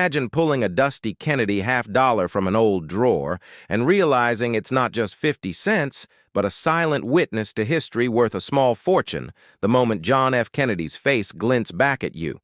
Imagine pulling a dusty Kennedy half-dollar from an old drawer and realizing it's not just 50 cents, but a silent witness to history worth a small fortune the moment John F. Kennedy's face glints back at you.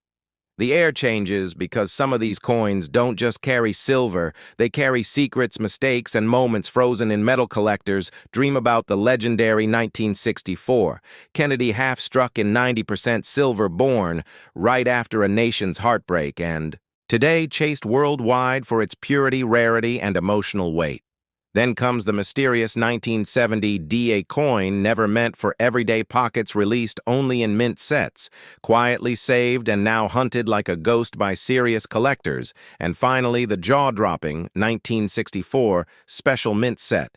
The air changes because some of these coins don't just carry silver, they carry secrets, mistakes, and moments frozen in metal collectors. Dream about the legendary 1964. Kennedy half struck in 90% silver born, right after a nation's heartbreak, and today chased worldwide for its purity, rarity, and emotional weight. Then comes the mysterious 1970 DA coin, never meant for everyday pockets, released only in mint sets, quietly saved and now hunted like a ghost by serious collectors. And finally, the jaw-dropping 1964 special mint set.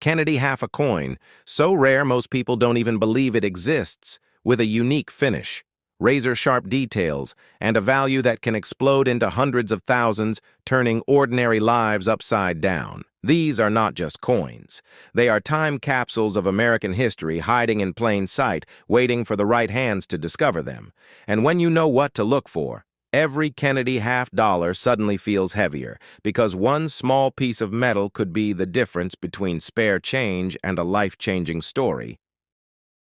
Kennedy half a coin, so rare most people don't even believe it exists, with a unique finish, razor-sharp details, and a value that can explode into hundreds of thousands, turning ordinary lives upside down. These are not just coins. They are time capsules of American history hiding in plain sight, waiting for the right hands to discover them. And when you know what to look for, every Kennedy half-dollar suddenly feels heavier, because one small piece of metal could be the difference between spare change and a life-changing story.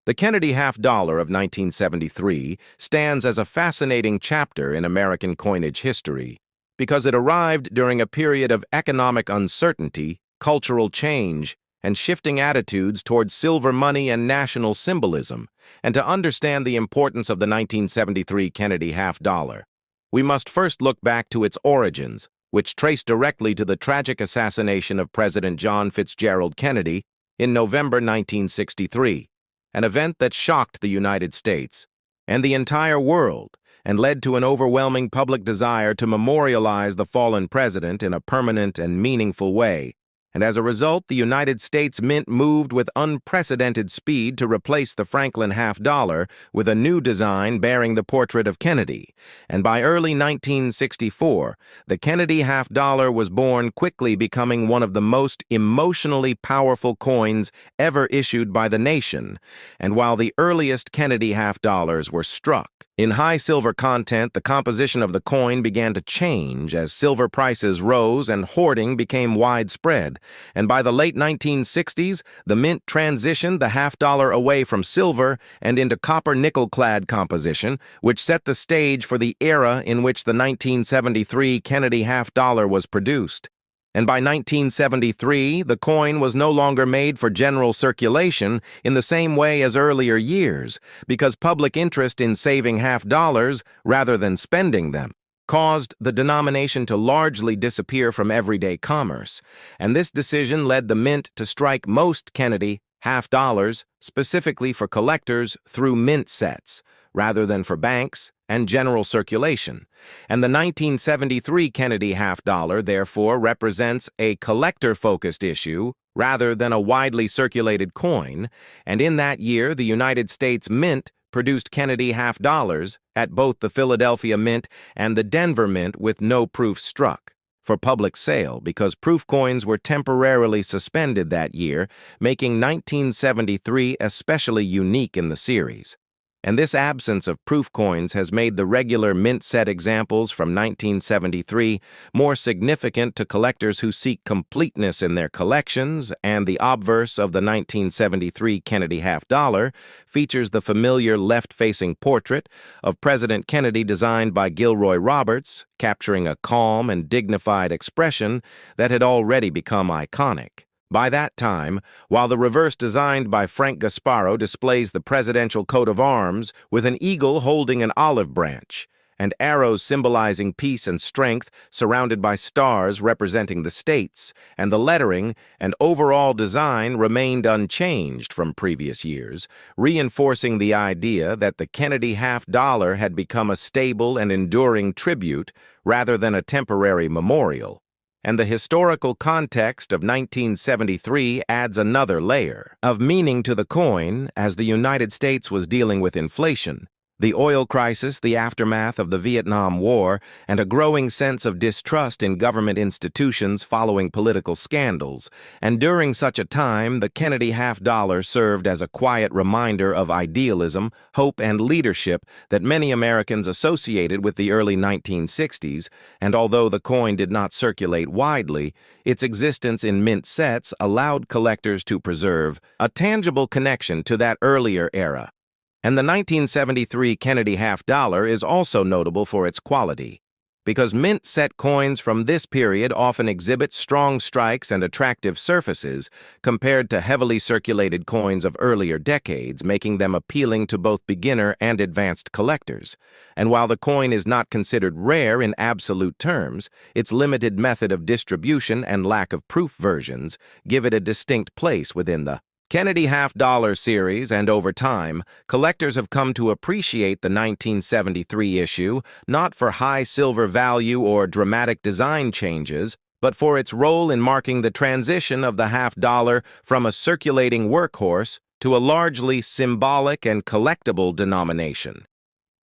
The Kennedy half-dollar of 1973 stands as a fascinating chapter in American coinage history, because it arrived during a period of economic uncertainty, cultural change, and shifting attitudes towards silver money and national symbolism. And to understand the importance of the 1973 Kennedy half-dollar, we must first look back to its origins, which trace directly to the tragic assassination of President John Fitzgerald Kennedy in November 1963, an event that shocked the United States and the entire world, and led to an overwhelming public desire to memorialize the fallen president in a permanent and meaningful way. And as a result, the United States Mint moved with unprecedented speed to replace the Franklin half-dollar with a new design bearing the portrait of Kennedy. And by early 1964, the Kennedy half-dollar was born, quickly becoming one of the most emotionally powerful coins ever issued by the nation. And while the earliest Kennedy half-dollars were struck in high silver content, the composition of the coin began to change as silver prices rose and hoarding became widespread. And by the late 1960s, the mint transitioned the half-dollar away from silver and into copper-nickel-clad composition, which set the stage for the era in which the 1973 Kennedy half-dollar was produced. And by 1973, the coin was no longer made for general circulation in the same way as earlier years, because public interest in saving half-dollars rather than spending them caused the denomination to largely disappear from everyday commerce. And this decision led the mint to strike most Kennedy half-dollars specifically for collectors through mint sets, rather than for banks and general circulation. And the 1973 Kennedy half-dollar, therefore, represents a collector-focused issue rather than a widely circulated coin, and in that year, the United States Mint produced Kennedy half-dollars at both the Philadelphia Mint and the Denver Mint with no proof struck for public sale, because proof coins were temporarily suspended that year, making 1973 especially unique in the series. And this absence of proof coins has made the regular mint set examples from 1973 more significant to collectors who seek completeness in their collections, and the obverse of the 1973 Kennedy half-dollar features the familiar left-facing portrait of President Kennedy designed by Gilroy Roberts, capturing a calm and dignified expression that had already become iconic. By that time, while the reverse designed by Frank Gasparo displays the presidential coat of arms with an eagle holding an olive branch, and arrows symbolizing peace and strength surrounded by stars representing the states, and the lettering and overall design remained unchanged from previous years, reinforcing the idea that the Kennedy half-dollar had become a stable and enduring tribute rather than a temporary memorial. And the historical context of 1973 adds another layer of meaning to the coin, as the United States was dealing with inflation, The oil crisis, the aftermath of the Vietnam War, and a growing sense of distrust in government institutions following political scandals. And during such a time, the Kennedy half-dollar served as a quiet reminder of idealism, hope, and leadership that many Americans associated with the early 1960s, and although the coin did not circulate widely, its existence in mint sets allowed collectors to preserve a tangible connection to that earlier era. And the 1973 Kennedy half-dollar is also notable for its quality, because mint-set coins from this period often exhibit strong strikes and attractive surfaces compared to heavily circulated coins of earlier decades, making them appealing to both beginner and advanced collectors. And while the coin is not considered rare in absolute terms, its limited method of distribution and lack of proof versions give it a distinct place within the Kennedy half-dollar series, and over time, collectors have come to appreciate the 1973 issue not for high silver value or dramatic design changes, but for its role in marking the transition of the half-dollar from a circulating workhorse to a largely symbolic and collectible denomination.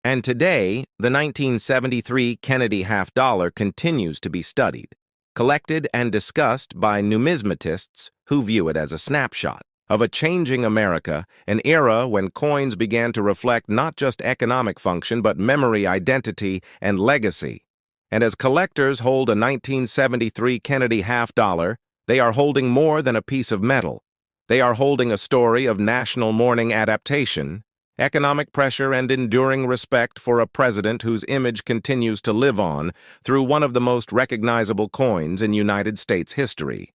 And today, the 1973 Kennedy half-dollar continues to be studied, collected, and discussed by numismatists who view it as a snapshot of a changing America, an era when coins began to reflect not just economic function but memory, identity, and legacy. And as collectors hold a 1973 Kennedy half-dollar, they are holding more than a piece of metal. They are holding a story of national mourning, adaptation, economic pressure, and enduring respect for a president whose image continues to live on through one of the most recognizable coins in United States history.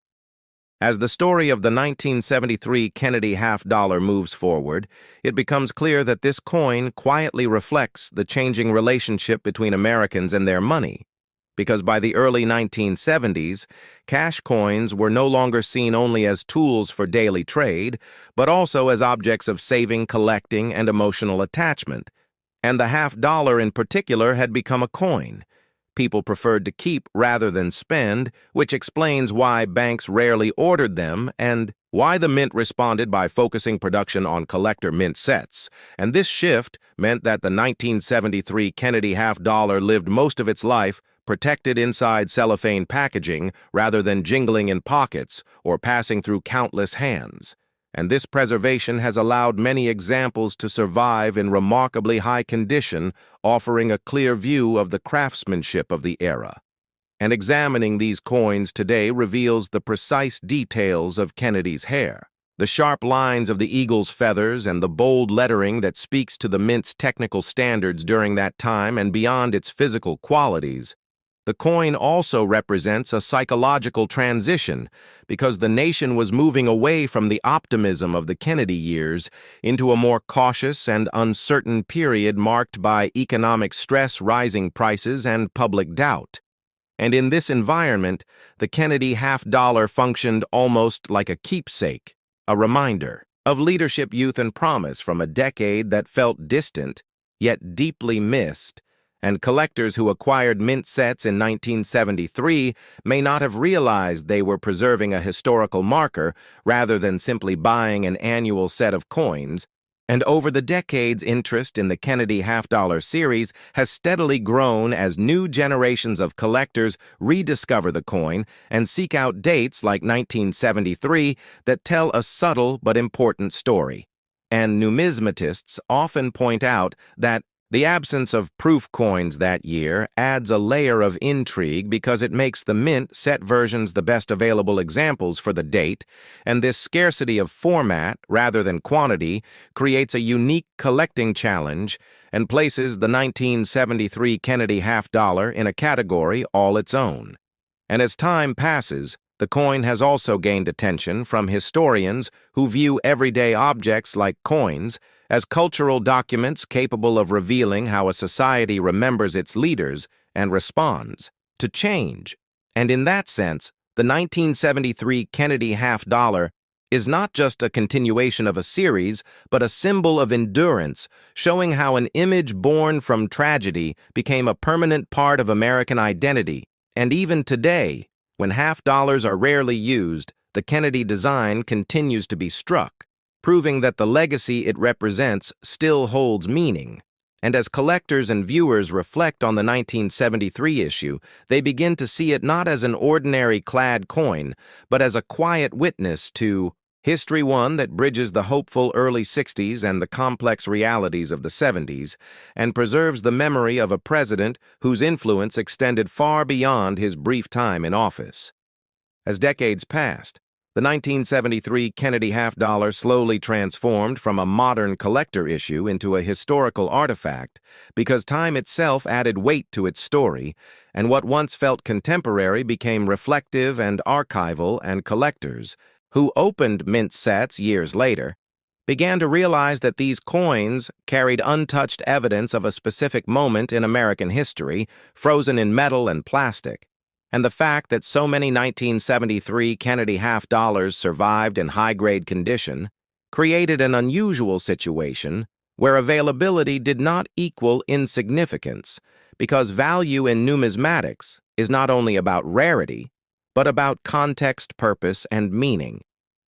As the story of the 1973 Kennedy half-dollar moves forward, it becomes clear that this coin quietly reflects the changing relationship between Americans and their money, because by the early 1970s, cash coins were no longer seen only as tools for daily trade, but also as objects of saving, collecting, and emotional attachment. And the half-dollar in particular had become a coin people preferred to keep rather than spend, which explains why banks rarely ordered them and why the mint responded by focusing production on collector mint sets. And this shift meant that the 1973 Kennedy half-dollar lived most of its life protected inside cellophane packaging rather than jingling in pockets or passing through countless hands. And this preservation has allowed many examples to survive in remarkably high condition, offering a clear view of the craftsmanship of the era. And examining these coins today reveals the precise details of Kennedy's hair, the sharp lines of the eagle's feathers, and the bold lettering that speaks to the mint's technical standards during that time and beyond its physical qualities. The coin also represents a psychological transition because the nation was moving away from the optimism of the Kennedy years into a more cautious and uncertain period marked by economic stress, rising prices, and public doubt. And in this environment, the Kennedy half-dollar functioned almost like a keepsake, a reminder of leadership, youth, and promise from a decade that felt distant, yet deeply missed. And collectors who acquired mint sets in 1973 may not have realized they were preserving a historical marker rather than simply buying an annual set of coins. And over the decades, interest in the Kennedy half-dollar series has steadily grown as new generations of collectors rediscover the coin and seek out dates like 1973 that tell a subtle but important story. And numismatists often point out that the absence of proof coins that year adds a layer of intrigue because it makes the mint set versions the best available examples for the date, and this scarcity of format rather than quantity creates a unique collecting challenge and places the 1973 Kennedy half-dollar in a category all its own. And as time passes, the coin has also gained attention from historians who view everyday objects like coins as cultural documents capable of revealing how a society remembers its leaders and responds to change. And in that sense, the 1973 Kennedy half-dollar is not just a continuation of a series, but a symbol of endurance, showing how an image born from tragedy became a permanent part of American identity. And even today, when half-dollars are rarely used, the Kennedy design continues to be struck, proving that the legacy it represents still holds meaning. And as collectors and viewers reflect on the 1973 issue, they begin to see it not as an ordinary clad coin, but as a quiet witness to history, one that bridges the hopeful early 60s and the complex realities of the 70s, and preserves the memory of a president whose influence extended far beyond his brief time in office. As decades passed, the 1973 Kennedy half-dollar slowly transformed from a modern collector issue into a historical artifact because time itself added weight to its story, and what once felt contemporary became reflective and archival, and collectors, who opened mint sets years later, began to realize that these coins carried untouched evidence of a specific moment in American history, frozen in metal and plastic. And the fact that so many 1973 Kennedy half-dollars survived in high-grade condition created an unusual situation where availability did not equal insignificance, because value in numismatics is not only about rarity, but about context, purpose, and meaning.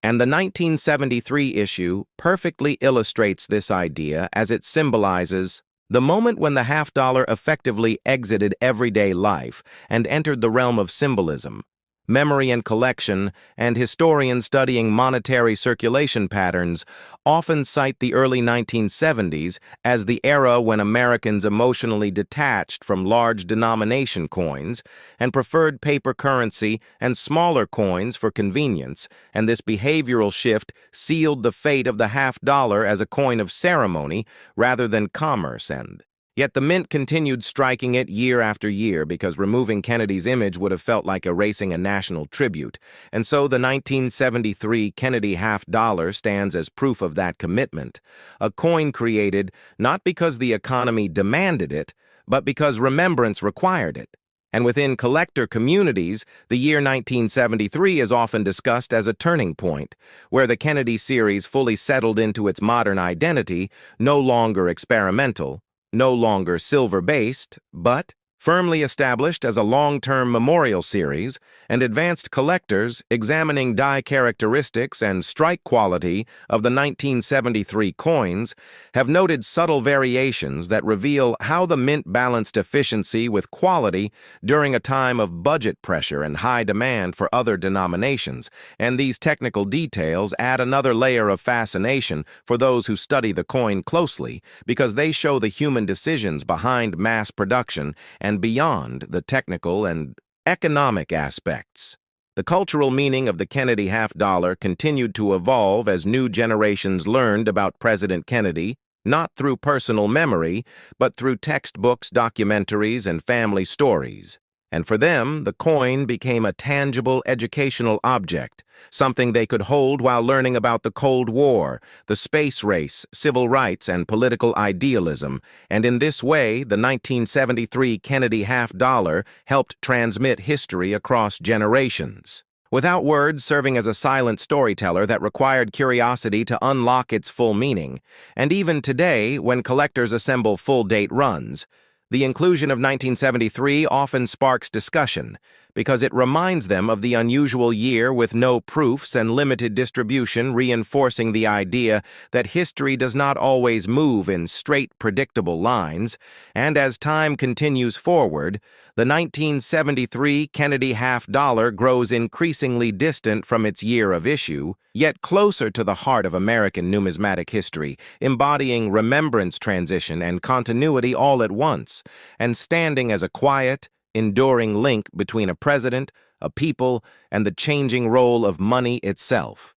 And the 1973 issue perfectly illustrates this idea as it symbolizes the moment when the half-dollar effectively exited everyday life and entered the realm of symbolism, memory and collection, and historians studying monetary circulation patterns often cite the early 1970s as the era when Americans emotionally detached from large denomination coins and preferred paper currency and smaller coins for convenience, and this behavioral shift sealed the fate of the half-dollar as a coin of ceremony rather than commerce. And yet the mint continued striking it year after year because removing Kennedy's image would have felt like erasing a national tribute. And so the 1973 Kennedy half-dollar stands as proof of that commitment, a coin created not because the economy demanded it, but because remembrance required it. And within collector communities, the year 1973 is often discussed as a turning point, where the Kennedy series fully settled into its modern identity, no longer experimental, no longer silver-based, but firmly established as a long-term memorial series, and advanced collectors examining die characteristics and strike quality of the 1973 coins have noted subtle variations that reveal how the mint balanced efficiency with quality during a time of budget pressure and high demand for other denominations, and these technical details add another layer of fascination for those who study the coin closely because they show the human decisions behind mass production and beyond the technical and economic aspects. The cultural meaning of the Kennedy half-dollar continued to evolve as new generations learned about President Kennedy, not through personal memory, but through textbooks, documentaries, and family stories. And for them, the coin became a tangible educational object, something they could hold while learning about the Cold War, the space race, civil rights, and political idealism. And in this way, the 1973 Kennedy half-dollar helped transmit history across generations, without words, serving as a silent storyteller that required curiosity to unlock its full meaning. And even today, when collectors assemble full-date runs, the inclusion of 1973 often sparks discussion because it reminds them of the unusual year with no proofs and limited distribution, reinforcing the idea that history does not always move in straight, predictable lines. And as time continues forward, the 1973 Kennedy half-dollar grows increasingly distant from its year of issue, yet closer to the heart of American numismatic history, embodying remembrance, transition, and continuity all at once, and standing as a quiet, enduring link between a president, a people, and the changing role of money itself.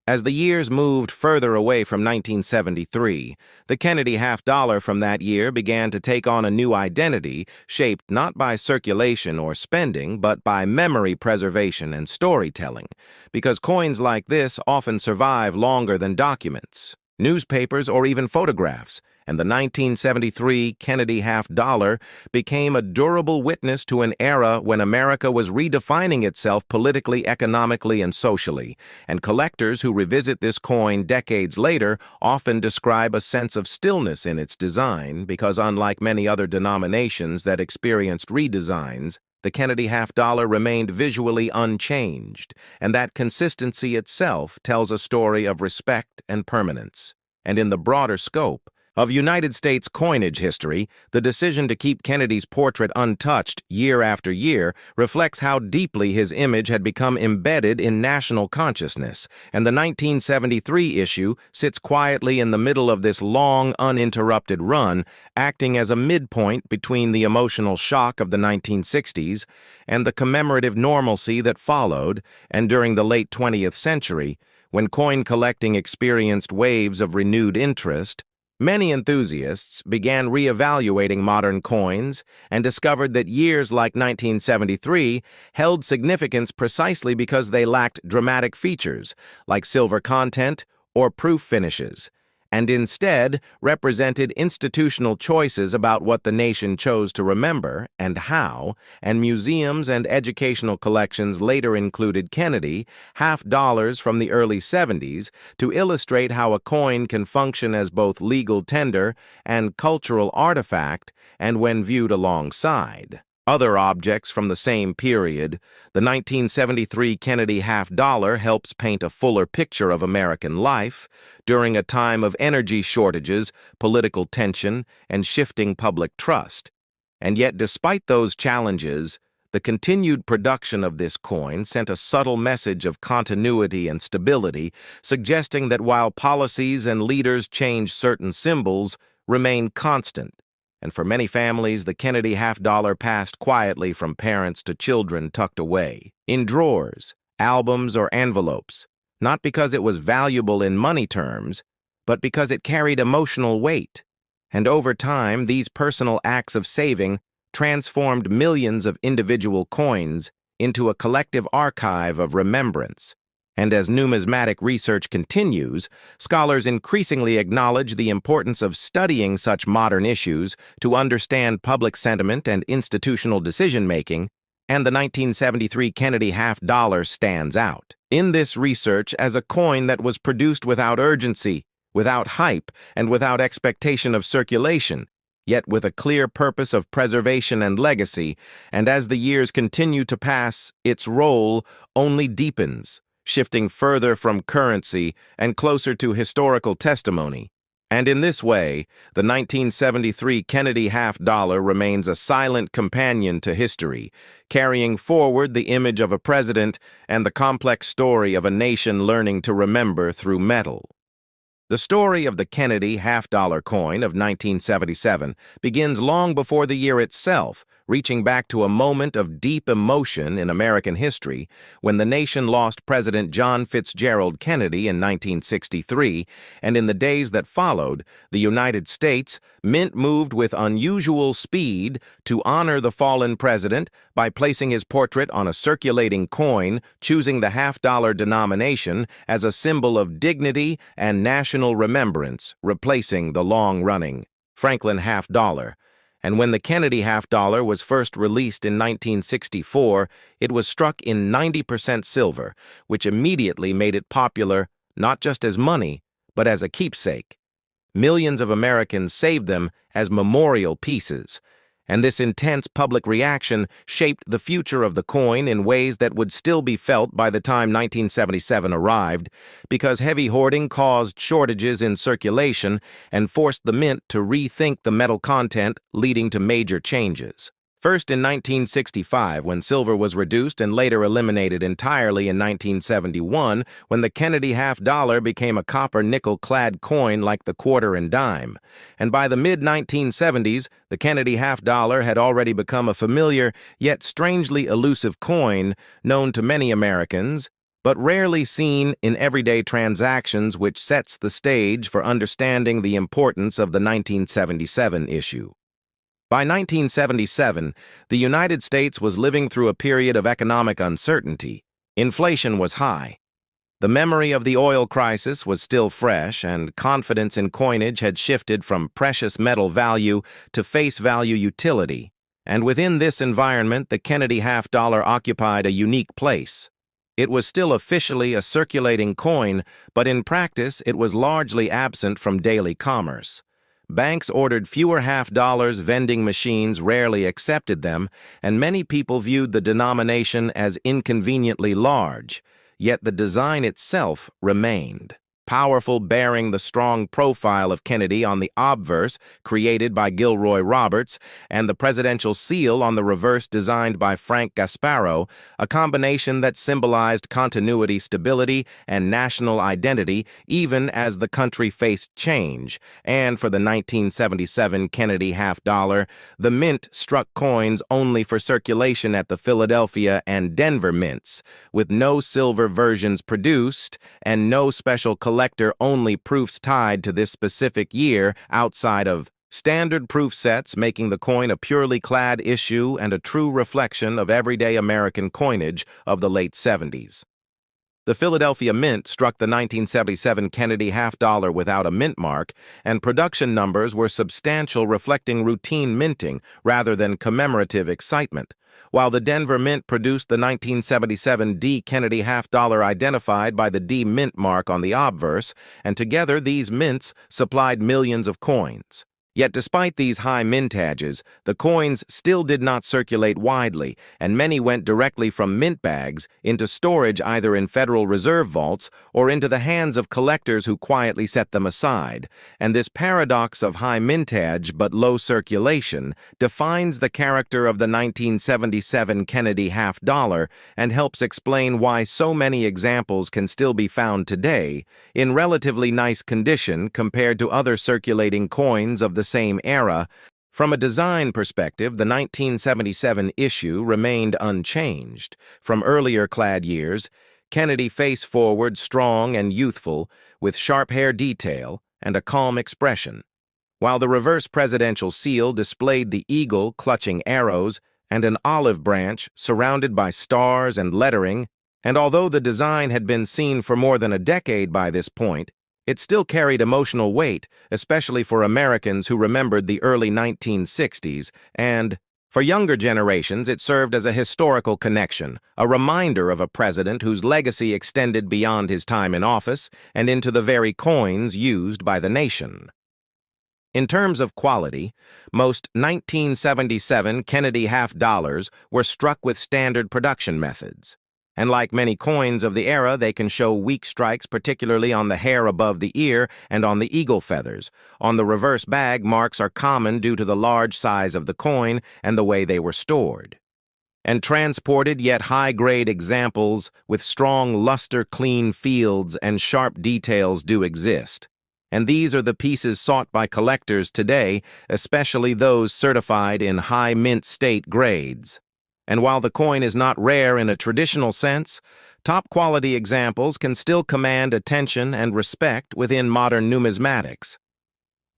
As the years moved further away from 1973, the Kennedy half-dollar from that year began to take on a new identity, shaped not by circulation or spending, but by memory preservation and storytelling, because coins like this often survive longer than documents, newspapers, or even photographs, and the 1973 Kennedy half-dollar became a durable witness to an era when America was redefining itself politically, economically, and socially, and collectors who revisit this coin decades later often describe a sense of stillness in its design because, unlike many other denominations that experienced redesigns, the Kennedy half-dollar remained visually unchanged, and that consistency itself tells a story of respect and permanence. And in the broader scope, Of United States coinage history, the decision to keep Kennedy's portrait untouched year after year reflects how deeply his image had become embedded in national consciousness, and the 1973 issue sits quietly in the middle of this long, uninterrupted run, acting as a midpoint between the emotional shock of the 1960s and the commemorative normalcy that followed, and during the late 20th century, when coin collecting experienced waves of renewed interest. Many enthusiasts began re-evaluating modern coins and discovered that years like 1973 held significance precisely because they lacked dramatic features like silver content or proof finishes, and instead represented institutional choices about what the nation chose to remember and how, and museums and educational collections later included Kennedy, half-dollars from the early 70s, to illustrate how a coin can function as both legal tender and cultural artifact, and when viewed alongside other objects from the same period. The 1973 Kennedy half-dollar helps paint a fuller picture of American life during a time of energy shortages, political tension, and shifting public trust. And yet, despite those challenges, the continued production of this coin sent a subtle message of continuity and stability, suggesting that while policies and leaders change, certain symbols remain constant. And for many families, the Kennedy half-dollar passed quietly from parents to children tucked away in drawers, albums, or envelopes, not because it was valuable in money terms, but because it carried emotional weight. And over time, these personal acts of saving transformed millions of individual coins into a collective archive of remembrance. And as numismatic research continues, scholars increasingly acknowledge the importance of studying such modern issues to understand public sentiment and institutional decision-making, and the 1973 Kennedy half-dollar stands out in this research as a coin that was produced without urgency, without hype, and without expectation of circulation, yet with a clear purpose of preservation and legacy, and as the years continue to pass, its role only deepens, shifting further from currency and closer to historical testimony. And in this way, the 1973 Kennedy half-dollar remains a silent companion to history, carrying forward the image of a president and the complex story of a nation learning to remember through metal. The story of the Kennedy half-dollar coin of 1977 begins long before the year itself, reaching back to a moment of deep emotion in American history when the nation lost President John Fitzgerald Kennedy in 1963, and in the days that followed, the United States Mint moved with unusual speed to honor the fallen president by placing his portrait on a circulating coin, choosing the half-dollar denomination as a symbol of dignity and national remembrance, replacing the long-running Franklin half-dollar. And when the Kennedy half-dollar was first released in 1964, it was struck in 90% silver, which immediately made it popular not just as money, but as a keepsake. Millions of Americans saved them as memorial pieces, and this intense public reaction shaped the future of the coin in ways that would still be felt by the time 1977 arrived, because heavy hoarding caused shortages in circulation and forced the mint to rethink the metal content, leading to major changes. First in 1965, when silver was reduced and later eliminated entirely in 1971, when the Kennedy half-dollar became a copper-nickel-clad coin like the quarter and dime. And by the mid-1970s, the Kennedy half-dollar had already become a familiar, yet strangely elusive coin known to many Americans, but rarely seen in everyday transactions, which sets the stage for understanding the importance of the 1977 issue. By 1977, the United States was living through a period of economic uncertainty. Inflation was high. The memory of the oil crisis was still fresh, and confidence in coinage had shifted from precious metal value to face value utility. And within this environment, the Kennedy half-dollar occupied a unique place. It was still officially a circulating coin, but in practice, it was largely absent from daily commerce. Banks ordered fewer half-dollars, vending machines rarely accepted them, and many people viewed the denomination as inconveniently large, yet the design itself remained. powerful, bearing the strong profile of Kennedy on the obverse, created by Gilroy Roberts, and the presidential seal on the reverse designed by Frank Gasparro, a combination that symbolized continuity, stability, and national identity even as the country faced change. And for the 1977 Kennedy half-dollar, the mint struck coins only for circulation at the Philadelphia and Denver mints, with no silver versions produced and no special collector-only proofs tied to this specific year outside of standard proof sets, making the coin a purely clad issue and a true reflection of everyday American coinage of the late 70s. The Philadelphia Mint struck the 1977 Kennedy half-dollar without a mint mark, and production numbers were substantial, reflecting routine minting rather than commemorative excitement, while the Denver Mint produced the 1977 D Kennedy half-dollar identified by the D mint mark on the obverse, and together these mints supplied millions of coins. Yet despite these high mintages, the coins still did not circulate widely, and many went directly from mint bags into storage either in Federal Reserve vaults or into the hands of collectors who quietly set them aside. And this paradox of high mintage but low circulation defines the character of the 1977 Kennedy half-dollar and helps explain why so many examples can still be found today in relatively nice condition compared to other circulating coins of the same era. From a design perspective, the 1977 issue remained unchanged. From earlier clad years, Kennedy face forward, strong and youthful, with sharp hair detail and a calm expression, while the reverse presidential seal displayed the eagle clutching arrows and an olive branch surrounded by stars and lettering, and although the design had been seen for more than a decade by this point, it still carried emotional weight, especially for Americans who remembered the early 1960s, and for younger generations it served as a historical connection, a reminder of a president whose legacy extended beyond his time in office and into the very coins used by the nation. In terms of quality, most 1977 Kennedy half-dollars were struck with standard production methods. And like many coins of the era, they can show weak strikes, particularly on the hair above the ear and on the eagle feathers. On the reverse bag, marks are common due to the large size of the coin and the way they were stored. And transported yet high-grade examples with strong luster-clean fields and sharp details do exist. And these are the pieces sought by collectors today, especially those certified in high mint state grades. And while the coin is not rare in a traditional sense, top-quality examples can still command attention and respect within modern numismatics.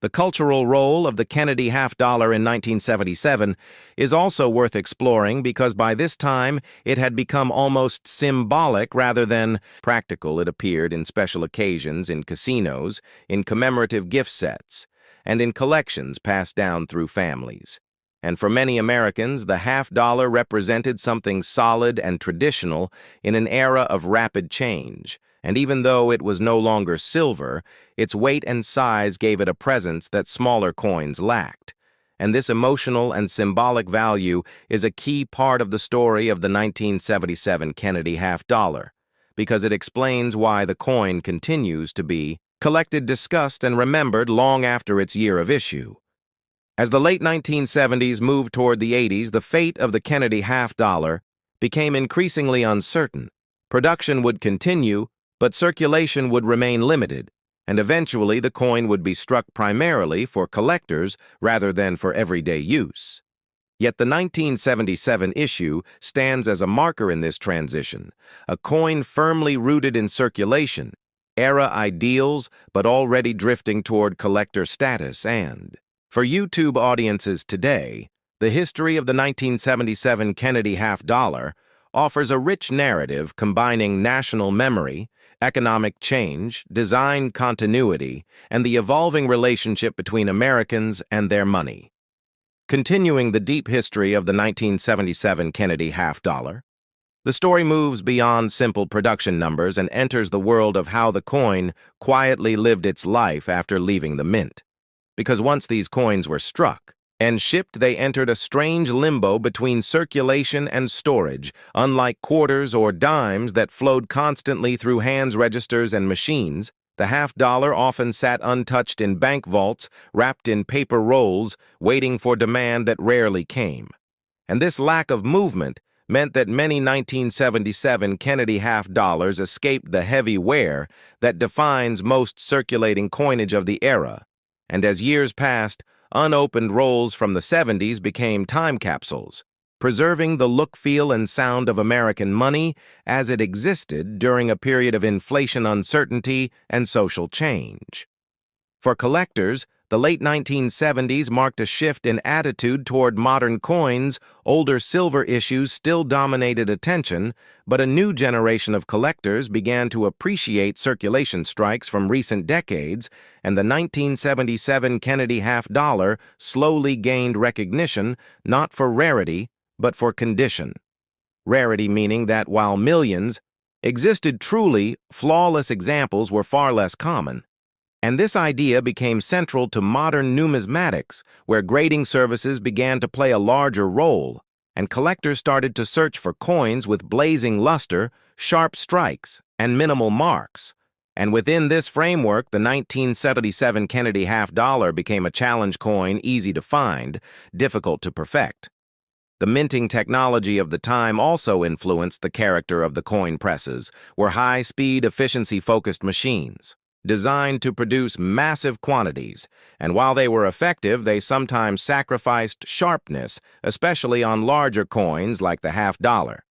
The cultural role of the Kennedy half-dollar in 1977 is also worth exploring because by this time it had become almost symbolic rather than practical. It appeared in special occasions, in casinos, in commemorative gift sets, and in collections passed down through families. And for many Americans, the half-dollar represented something solid and traditional in an era of rapid change. And even though it was no longer silver, its weight and size gave it a presence that smaller coins lacked. And this emotional and symbolic value is a key part of the story of the 1977 Kennedy half-dollar, because it explains why the coin continues to be collected, discussed, and remembered long after its year of issue. As the late 1970s moved toward the 80s, the fate of the Kennedy half-dollar became increasingly uncertain. Production would continue, but circulation would remain limited, and eventually the coin would be struck primarily for collectors rather than for everyday use. Yet the 1977 issue stands as a marker in this transition, a coin firmly rooted in circulation, era ideals, but already drifting toward collector status. And for YouTube audiences today, the history of the 1977 Kennedy half-dollar offers a rich narrative combining national memory, economic change, design continuity, and the evolving relationship between Americans and their money. Continuing the deep history of the 1977 Kennedy half-dollar, the story moves beyond simple production numbers and enters the world of how the coin quietly lived its life after leaving the mint. Because once these coins were struck and shipped, they entered a strange limbo between circulation and storage, unlike quarters or dimes that flowed constantly through hands, registers, and machines. The half-dollar often sat untouched in bank vaults, wrapped in paper rolls, waiting for demand that rarely came. And this lack of movement meant that many 1977 Kennedy half-dollars escaped the heavy wear that defines most circulating coinage of the era. And as years passed, unopened rolls from the 70s became time capsules, preserving the look, feel, and sound of American money as it existed during a period of inflation uncertainty and social change. For collectors, the late 1970s marked a shift in attitude toward modern coins. Older silver issues still dominated attention, but a new generation of collectors began to appreciate circulation strikes from recent decades, and the 1977 Kennedy half-dollar slowly gained recognition not for rarity, but for condition. Rarity meaning that while millions existed, truly flawless examples were far less common. And this idea became central to modern numismatics, where grading services began to play a larger role, and collectors started to search for coins with blazing luster, sharp strikes, and minimal marks. And within this framework, the 1977 Kennedy half-dollar became a challenge coin, easy to find, difficult to perfect. The minting technology of the time also influenced the character of the coin presses, were high-speed, efficiency-focused machines, designed to produce massive quantities, and while they were effective, they sometimes sacrificed sharpness, especially on larger coins like the half-dollar.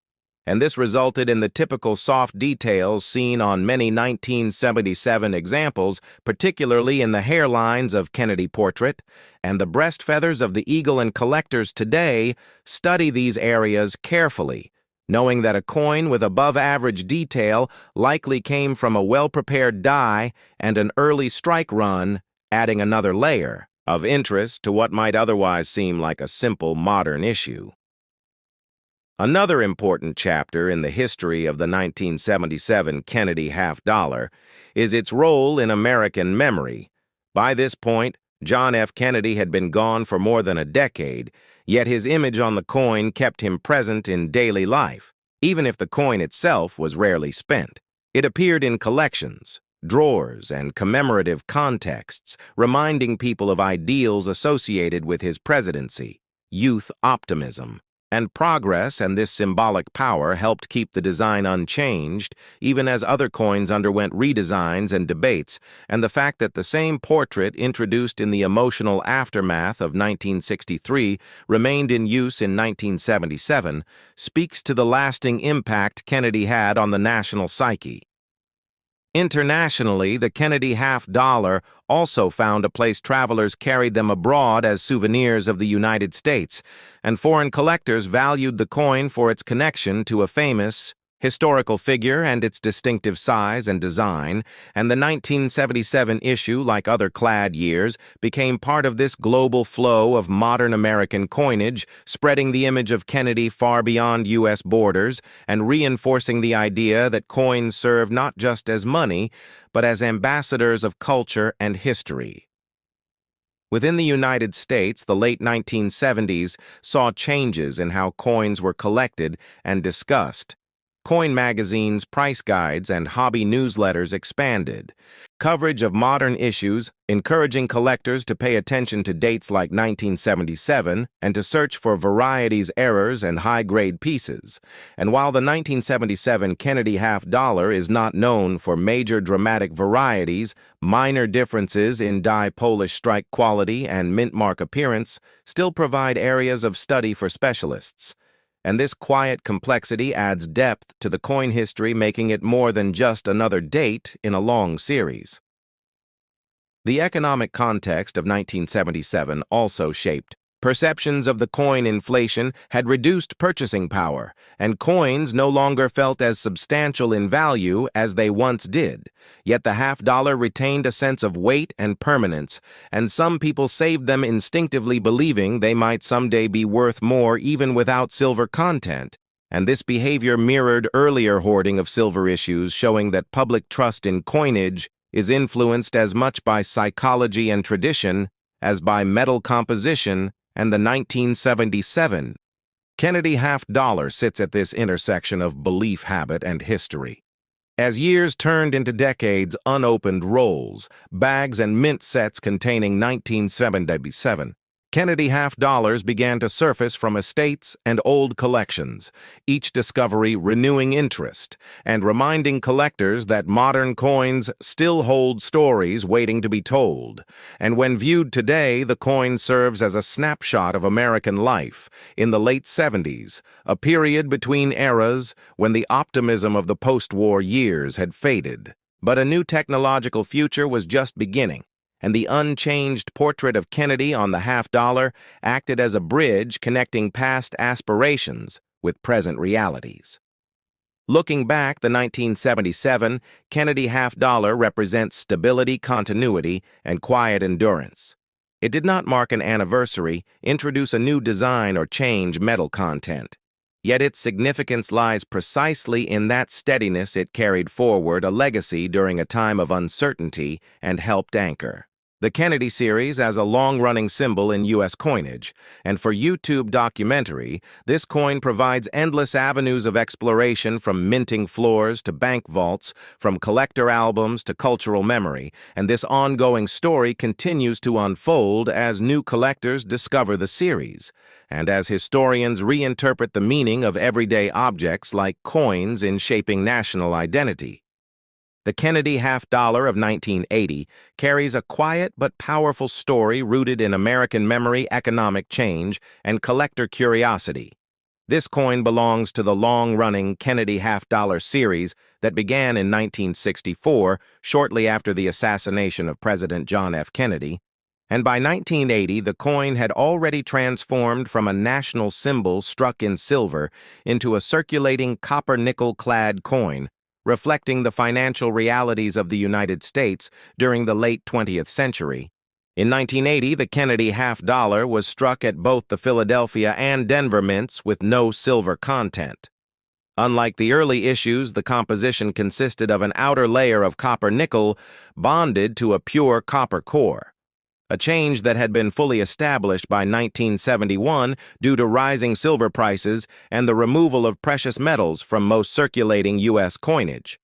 And this resulted in the typical soft details seen on many 1977 examples, particularly in the hairlines of Kennedy portrait, and the breast feathers of the eagle, and collectors today study these areas carefully, knowing that a coin with above-average detail likely came from a well-prepared die and an early strike run, adding another layer of interest to what might otherwise seem like a simple modern issue. Another important chapter in the history of the 1977 Kennedy half-dollar is its role in American memory. By this point, John F. Kennedy had been gone for more than a decade, yet his image on the coin kept him present in daily life, even if the coin itself was rarely spent. It appeared in collections, drawers, and commemorative contexts, reminding people of ideals associated with his presidency, youth optimism, and progress, and this symbolic power helped keep the design unchanged, even as other coins underwent redesigns and debates, and the fact that the same portrait introduced in the emotional aftermath of 1963 remained in use in 1977 speaks to the lasting impact Kennedy had on the national psyche. Internationally, the Kennedy half-dollar also found a place. Travelers carried them abroad as souvenirs of the United States, and foreign collectors valued the coin for its connection to a famous historical figure and its distinctive size and design, and the 1977 issue, like other clad years, became part of this global flow of modern American coinage, spreading the image of Kennedy far beyond U.S. borders and reinforcing the idea that coins serve not just as money, but as ambassadors of culture and history. Within the United States, the late 1970s saw changes in how coins were collected and discussed. Coin magazines, price guides, and hobby newsletters expanded. Coverage of modern issues, encouraging collectors to pay attention to dates like 1977 and to search for varieties, errors, and high-grade pieces. And while the 1977 Kennedy half-dollar is not known for major dramatic varieties, minor differences in die polish strike quality and mint mark appearance still provide areas of study for specialists. And this quiet complexity adds depth to the coin history, making it more than just another date in a long series. The economic context of 1977 also shaped. Perceptions of the coin inflation had reduced purchasing power, and coins no longer felt as substantial in value as they once did. Yet the half-dollar retained a sense of weight and permanence, and some people saved them instinctively, believing they might someday be worth more even without silver content. And this behavior mirrored earlier hoarding of silver issues, showing that public trust in coinage is influenced as much by psychology and tradition as by metal composition. And the 1977 Kennedy half-dollar sits at this intersection of belief, habit, and history. As years turned into decades, unopened rolls, bags, and mint sets containing 1977 Kennedy half dollars began to surface from estates and old collections, each discovery renewing interest and reminding collectors that modern coins still hold stories waiting to be told. And when viewed today, the coin serves as a snapshot of American life in the late 70s, a period between eras when the optimism of the post-war years had faded. But a new technological future was just beginning, and the unchanged portrait of Kennedy on the half-dollar acted as a bridge connecting past aspirations with present realities. Looking back, the 1977 Kennedy half-dollar represents stability, continuity, and quiet endurance. It did not mark an anniversary, introduce a new design, or change metal content. Yet its significance lies precisely in that steadiness it carried forward, a legacy during a time of uncertainty, and helped anchor the Kennedy series as a long-running symbol in U.S. coinage, and for YouTube documentary, this coin provides endless avenues of exploration, from minting floors to bank vaults, from collector albums to cultural memory, and this ongoing story continues to unfold as new collectors discover the series, and as historians reinterpret the meaning of everyday objects like coins in shaping national identity. The Kennedy half-dollar of 1980 carries a quiet but powerful story rooted in American memory, economic change, and collector curiosity. This coin belongs to the long-running Kennedy half-dollar series that began in 1964, shortly after the assassination of President John F. Kennedy, and by 1980 the coin had already transformed from a national symbol struck in silver into a circulating copper-nickel-clad coin, reflecting the financial realities of the United States during the late 20th century. In 1980, the Kennedy half-dollar was struck at both the Philadelphia and Denver mints with no silver content. Unlike the early issues, the composition consisted of an outer layer of copper-nickel bonded to a pure copper core, a change that had been fully established by 1971 due to rising silver prices and the removal of precious metals from most circulating U.S. coinage.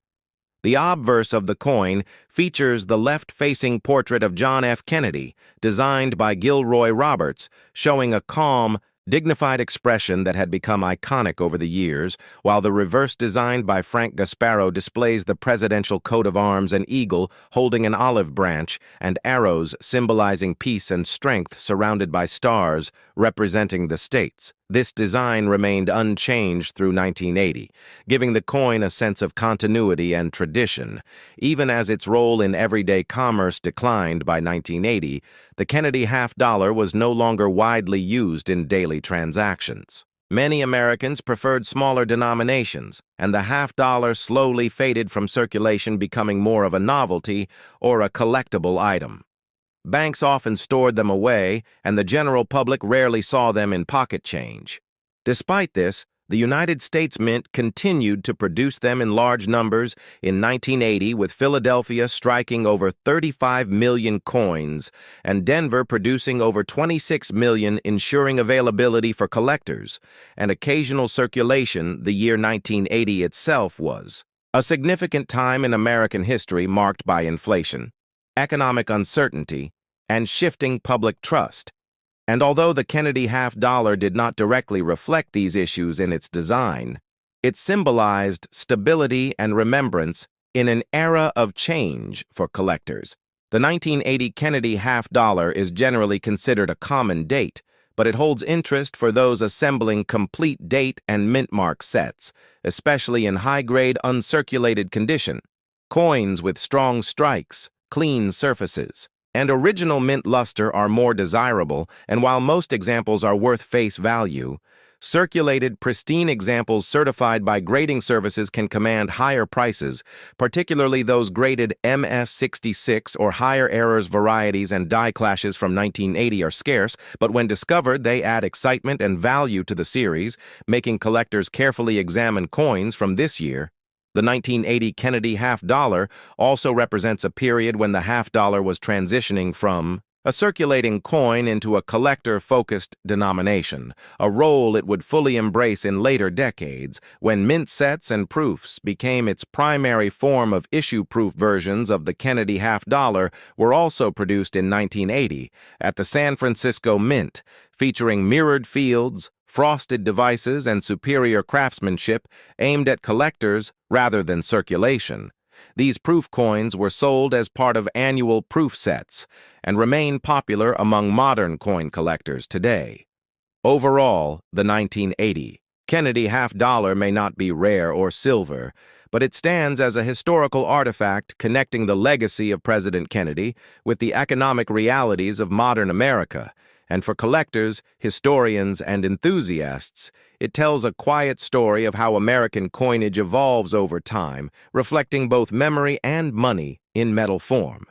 The obverse of the coin features the left-facing portrait of John F. Kennedy, designed by Gilroy Roberts, showing a calm, dignified expression that had become iconic over the years, while the reverse, designed by Frank Gasparo, displays the presidential coat of arms, an eagle holding an olive branch, and arrows symbolizing peace and strength surrounded by stars representing the states. This design remained unchanged through 1980, giving the coin a sense of continuity and tradition. Even as its role in everyday commerce declined by 1980, the Kennedy half-dollar was no longer widely used in daily transactions. Many Americans preferred smaller denominations, and the half-dollar slowly faded from circulation, becoming more of a novelty or a collectible item. Banks often stored them away, and the general public rarely saw them in pocket change. Despite this, the United States Mint continued to produce them in large numbers in 1980, with Philadelphia striking over 35 million coins and Denver producing over 26 million, ensuring availability for collectors and occasional circulation. The year 1980 itself was a significant time in American history, marked by inflation, economic uncertainty, and shifting public trust. And although the Kennedy half-dollar did not directly reflect these issues in its design, it symbolized stability and remembrance in an era of change for collectors. The 1980 Kennedy half-dollar is generally considered a common date, but it holds interest for those assembling complete date and mint mark sets, especially in high-grade, uncirculated condition. Coins with strong strikes, clean surfaces, and original mint luster are more desirable, and while most examples are worth face value, circulated, pristine examples certified by grading services can command higher prices, particularly those graded MS66 or higher errors. Varieties and die clashes from 1980 are scarce, but when discovered, they add excitement and value to the series, making collectors carefully examine coins from this year. The 1980 Kennedy half-dollar also represents a period when the half-dollar was transitioning from a circulating coin into a collector-focused denomination, a role it would fully embrace in later decades when mint sets and proofs became its primary form of issue-proof versions of the Kennedy half-dollar were also produced in 1980 at the San Francisco Mint, featuring mirrored fields, frosted devices, and superior craftsmanship aimed at collectors rather than circulation. These proof coins were sold as part of annual proof sets and remain popular among modern coin collectors today. Overall, the 1980 Kennedy half-dollar may not be rare or silver, but it stands as a historical artifact connecting the legacy of President Kennedy with the economic realities of modern America. And for collectors, historians, and enthusiasts, it tells a quiet story of how American coinage evolves over time, reflecting both memory and money in metal form.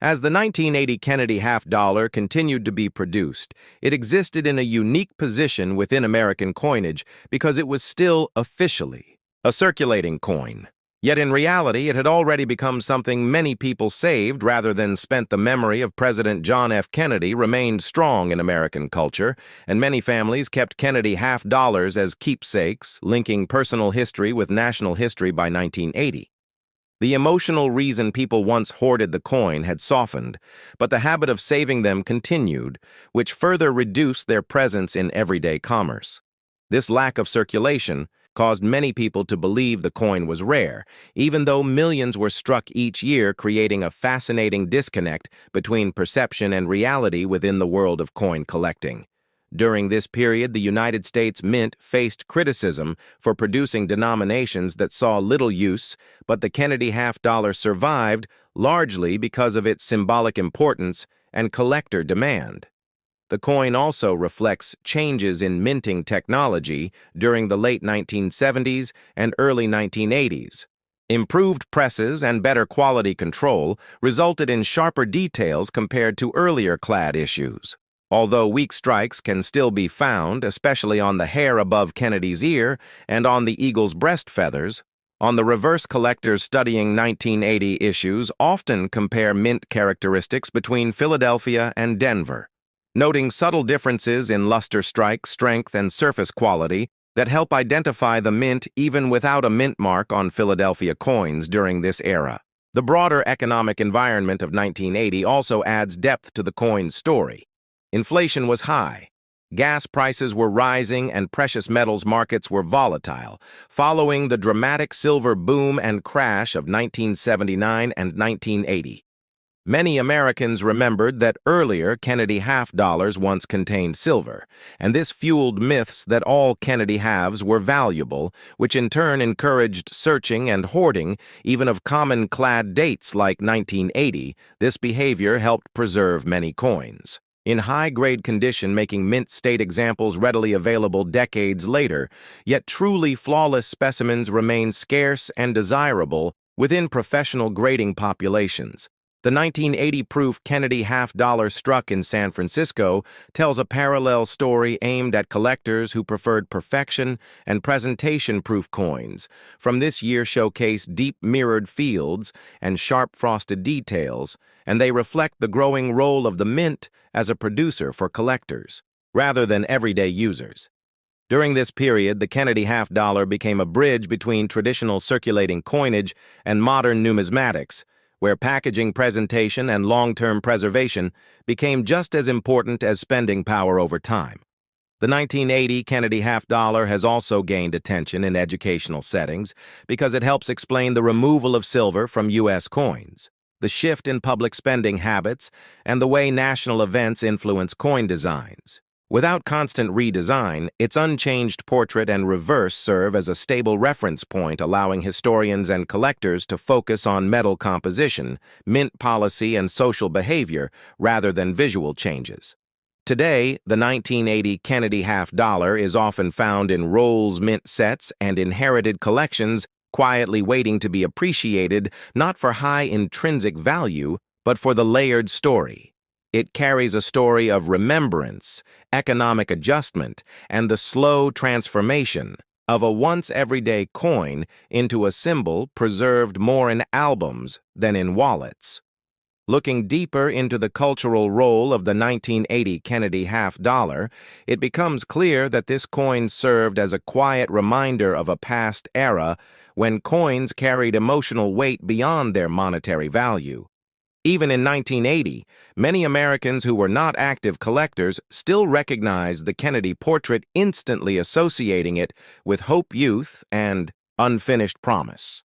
As the 1980 Kennedy half-dollar continued to be produced, it existed in a unique position within American coinage because it was still officially a circulating coin. Yet in reality, it had already become something many people saved rather than spent. The memory of President John F. Kennedy remained strong in American culture, and many families kept Kennedy half-dollars as keepsakes, linking personal history with national history by 1980. The emotional reason people once hoarded the coin had softened, but the habit of saving them continued, which further reduced their presence in everyday commerce. This lack of circulation caused many people to believe the coin was rare, even though millions were struck each year, creating a fascinating disconnect between perception and reality within the world of coin collecting. During this period, the United States Mint faced criticism for producing denominations that saw little use, but the Kennedy half-dollar survived largely because of its symbolic importance and collector demand. The coin also reflects changes in minting technology during the late 1970s and early 1980s. Improved presses and better quality control resulted in sharper details compared to earlier clad issues. Although weak strikes can still be found, especially on the hair above Kennedy's ear and on the eagle's breast feathers, on the reverse, collectors studying 1980 issues often compare mint characteristics between Philadelphia and Denver, noting subtle differences in luster strike, strength, and surface quality that help identify the mint even without a mint mark on Philadelphia coins during this era. The broader economic environment of 1980 also adds depth to the coin's story. Inflation was high. Gas prices were rising and precious metals markets were volatile, following the dramatic silver boom and crash of 1979 and 1980. Many Americans remembered that earlier Kennedy half-dollars once contained silver, and this fueled myths that all Kennedy halves were valuable, which in turn encouraged searching and hoarding, even of common clad dates like 1980. This behavior helped preserve many coins in high-grade condition, making mint state examples readily available decades later, yet truly flawless specimens remain scarce and desirable within professional grading populations. The 1980 proof Kennedy half-dollar struck in San Francisco tells a parallel story aimed at collectors who preferred perfection and presentation-proof coins. From this year showcase deep mirrored fields and sharp frosted details, and they reflect the growing role of the mint as a producer for collectors, rather than everyday users. During this period, the Kennedy half-dollar became a bridge between traditional circulating coinage and modern numismatics, where packaging, presentation, and long-term preservation became just as important as spending power over time. The 1980 Kennedy half-dollar has also gained attention in educational settings because it helps explain the removal of silver from U.S. coins, the shift in public spending habits, and the way national events influence coin designs. Without constant redesign, its unchanged portrait and reverse serve as a stable reference point, allowing historians and collectors to focus on metal composition, mint policy, and social behavior rather than visual changes. Today, the 1980 Kennedy half-dollar is often found in Rolls mint sets and inherited collections, quietly waiting to be appreciated not for high intrinsic value, but for the layered story. It carries a story of remembrance, economic adjustment, and the slow transformation of a once everyday coin into a symbol preserved more in albums than in wallets. Looking deeper into the cultural role of the 1980 Kennedy half-dollar, it becomes clear that this coin served as a quiet reminder of a past era when coins carried emotional weight beyond their monetary value. Even in 1980, many Americans who were not active collectors still recognized the Kennedy portrait, instantly associating it with hope, youth, and unfinished promise.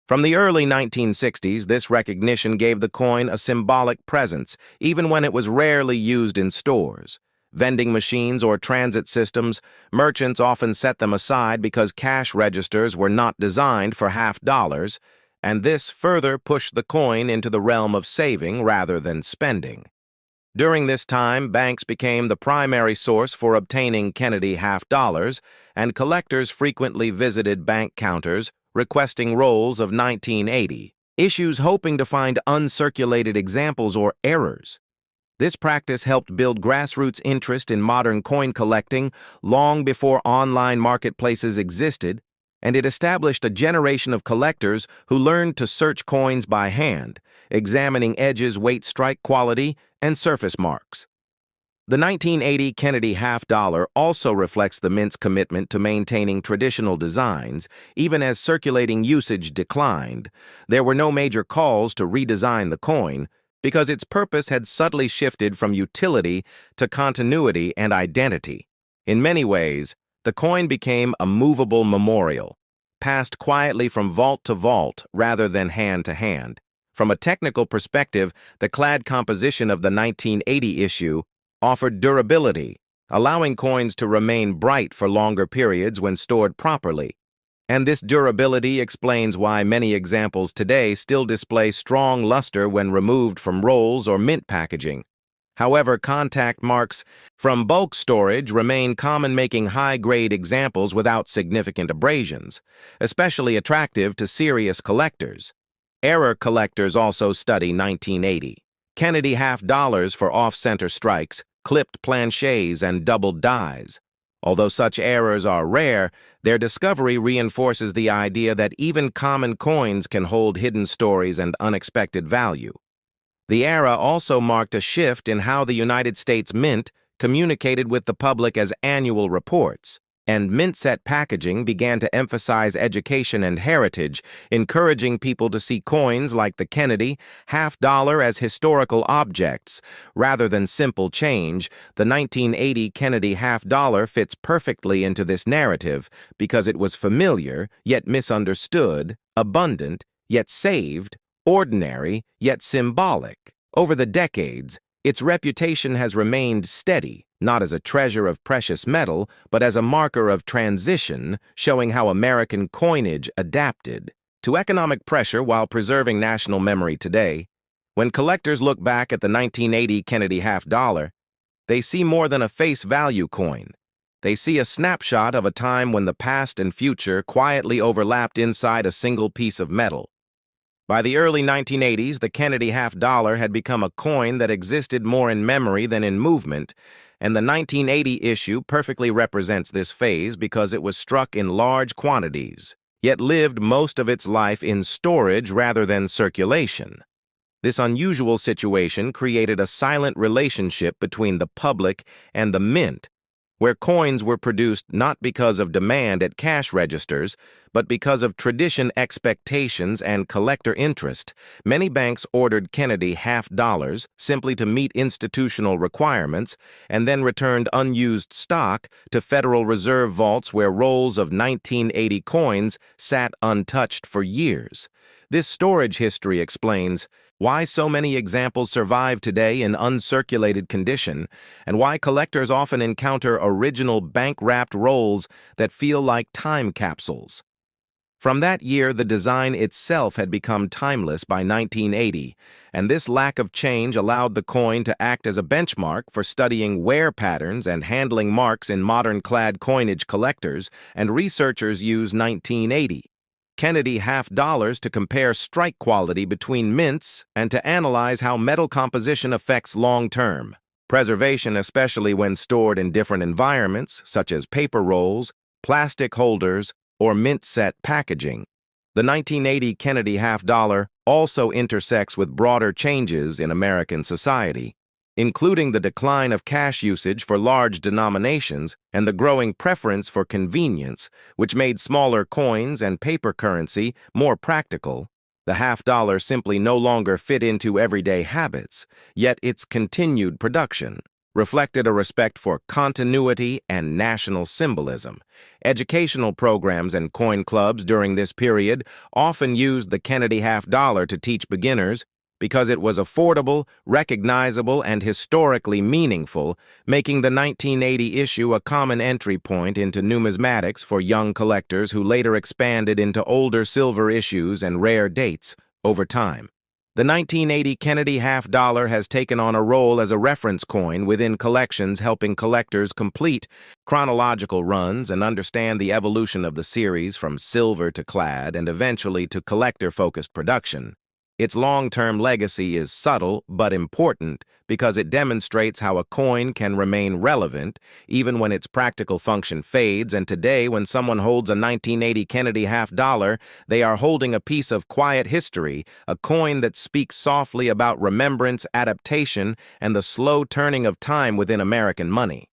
From the early 1960s, this recognition gave the coin a symbolic presence, even when it was rarely used in stores. Vending machines or transit systems, merchants often set them aside because cash registers were not designed for half-dollars, and this further pushed the coin into the realm of saving rather than spending. During this time, banks became the primary source for obtaining Kennedy half-dollars, and collectors frequently visited bank counters requesting rolls of 1980 issues, hoping to find uncirculated examples or errors. This practice helped build grassroots interest in modern coin collecting long before online marketplaces existed, and it established a generation of collectors who learned to search coins by hand, examining edges, weight, strike quality, and surface marks. The 1980 Kennedy half-dollar also reflects the Mint's commitment to maintaining traditional designs, even as circulating usage declined. There were no major calls to redesign the coin, because its purpose had subtly shifted from utility to continuity and identity. In many ways, the coin became a movable memorial, passed quietly from vault to vault rather than hand to hand. From a technical perspective, the clad composition of the 1980 issue offered durability, allowing coins to remain bright for longer periods when stored properly. And this durability explains why many examples today still display strong luster when removed from rolls or mint packaging. However, contact marks from bulk storage remain common, making high-grade examples without significant abrasions, especially attractive to serious collectors. Error collectors also study 1980 Kennedy half-dollars for off-center strikes, clipped planchets, and doubled dies. Although such errors are rare, their discovery reinforces the idea that even common coins can hold hidden stories and unexpected value. The era also marked a shift in how the United States Mint communicated with the public as annual reports, and mint-set packaging began to emphasize education and heritage, encouraging people to see coins like the Kennedy half-dollar as historical objects rather than simple change. The 1980 Kennedy half-dollar fits perfectly into this narrative because it was familiar yet misunderstood, abundant yet saved, ordinary yet symbolic. Over the decades, its reputation has remained steady, not as a treasure of precious metal, but as a marker of transition, showing how American coinage adapted to economic pressure while preserving national memory today. When collectors look back at the 1980 Kennedy half-dollar, they see more than a face value coin. They see a snapshot of a time when the past and future quietly overlapped inside a single piece of metal. By the early 1980s, the Kennedy half-dollar had become a coin that existed more in memory than in movement, and the 1980 issue perfectly represents this phase because it was struck in large quantities, yet lived most of its life in storage rather than circulation. This unusual situation created a silent relationship between the public and the mint, where coins were produced not because of demand at cash registers, but because of tradition, expectations, and collector interest. Many banks ordered Kennedy half-dollars simply to meet institutional requirements and then returned unused stock to Federal Reserve vaults where rolls of 1980 coins sat untouched for years. This storage history explains why so many examples survive today in uncirculated condition, and why collectors often encounter original bank-wrapped rolls that feel like time capsules. From that year, the design itself had become timeless by 1980, and this lack of change allowed the coin to act as a benchmark for studying wear patterns and handling marks in modern clad coinage. Collectors and researchers use 1980 Kennedy half-dollars to compare strike quality between mints and to analyze how metal composition affects long-term preservation, especially when stored in different environments, such as paper rolls, plastic holders, or mint-set packaging. The 1980 Kennedy half-dollar also intersects with broader changes in American society, including the decline of cash usage for large denominations and the growing preference for convenience, which made smaller coins and paper currency more practical. The half-dollar simply no longer fit into everyday habits, yet its continued production reflected a respect for continuity and national symbolism. Educational programs and coin clubs during this period often used the Kennedy half-dollar to teach beginners because it was affordable, recognizable, and historically meaningful, making the 1980 issue a common entry point into numismatics for young collectors who later expanded into older silver issues and rare dates over time. The 1980 Kennedy half-dollar has taken on a role as a reference coin within collections, helping collectors complete chronological runs and understand the evolution of the series from silver to clad and eventually to collector-focused production. Its long-term legacy is subtle but important because it demonstrates how a coin can remain relevant even when its practical function fades, and today when someone holds a 1980 Kennedy half-dollar, they are holding a piece of quiet history, a coin that speaks softly about remembrance, adaptation, and the slow turning of time within American money.